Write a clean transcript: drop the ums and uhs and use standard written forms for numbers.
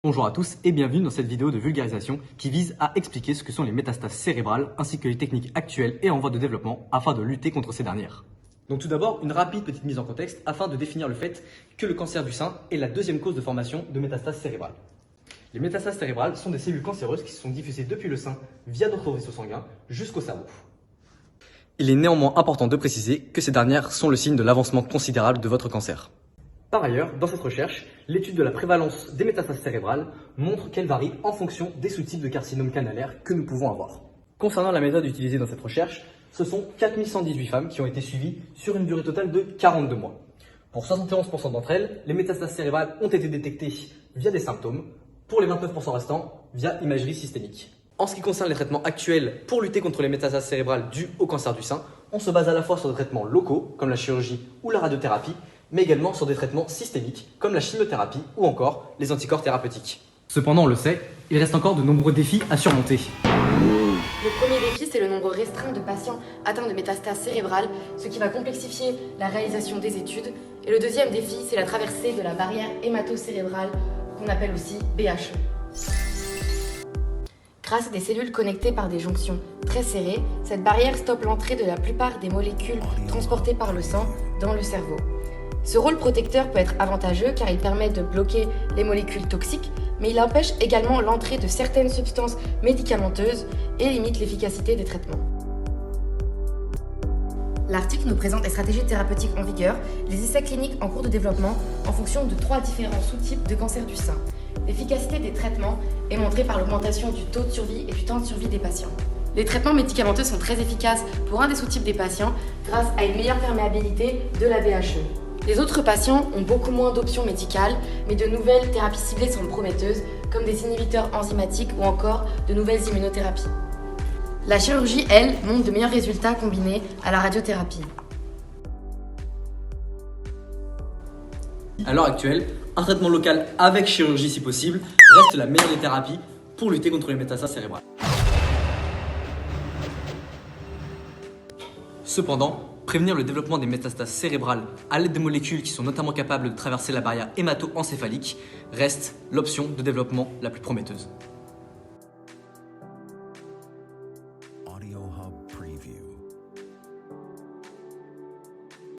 Bonjour à tous et bienvenue dans cette vidéo de vulgarisation qui vise à expliquer ce que sont les métastases cérébrales ainsi que les techniques actuelles et en voie de développement afin de lutter contre ces dernières. Donc tout d'abord, une rapide petite mise en contexte afin de définir le fait que le cancer du sein est la deuxième cause de formation de métastases cérébrales. Les métastases cérébrales sont des cellules cancéreuses qui se sont diffusées depuis le sein via d'autres vaisseaux sanguins jusqu'au cerveau. Il est néanmoins important de préciser que ces dernières sont le signe de l'avancement considérable de votre cancer. Par ailleurs, dans cette recherche, l'étude de la prévalence des métastases cérébrales montre qu'elle varie en fonction des sous-types de carcinome canalaire que nous pouvons avoir. Concernant la méthode utilisée dans cette recherche, ce sont 4118 femmes qui ont été suivies sur une durée totale de 42 mois. Pour 71% d'entre elles, les métastases cérébrales ont été détectées via des symptômes, pour les 29% restants, via imagerie systémique. En ce qui concerne les traitements actuels pour lutter contre les métastases cérébrales dues au cancer du sein, on se base à la fois sur des traitements locaux, comme la chirurgie ou la radiothérapie, mais également sur des traitements systémiques, comme la chimiothérapie ou encore les anticorps thérapeutiques. Cependant, on le sait, il reste encore de nombreux défis à surmonter. Le premier défi, c'est le nombre restreint de patients atteints de métastases cérébrales, ce qui va complexifier la réalisation des études. Et le deuxième défi, c'est la traversée de la barrière hémato-cérébrale, qu'on appelle aussi BHE. Grâce à des cellules connectées par des jonctions très serrées, cette barrière stoppe l'entrée de la plupart des molécules transportées par le sang dans le cerveau. Ce rôle protecteur peut être avantageux car il permet de bloquer les molécules toxiques, mais il empêche également l'entrée de certaines substances médicamenteuses et limite l'efficacité des traitements. L'article nous présente les stratégies thérapeutiques en vigueur, les essais cliniques en cours de développement en fonction de 3 différents sous-types de cancer du sein. L'efficacité des traitements est montrée par l'augmentation du taux de survie et du temps de survie des patients. Les traitements médicamenteux sont très efficaces pour un des sous-types des patients grâce à une meilleure perméabilité de la BHE. Les autres patients ont beaucoup moins d'options médicales, mais de nouvelles thérapies ciblées sont prometteuses, comme des inhibiteurs enzymatiques ou encore de nouvelles immunothérapies. La chirurgie, elle, montre de meilleurs résultats combinés à la radiothérapie. À l'heure actuelle, un traitement local avec chirurgie si possible reste la meilleure des thérapies pour lutter contre les métastases cérébrales. Cependant, prévenir le développement des métastases cérébrales à l'aide de molécules qui sont notamment capables de traverser la barrière hémato-encéphalique reste l'option de développement la plus prometteuse.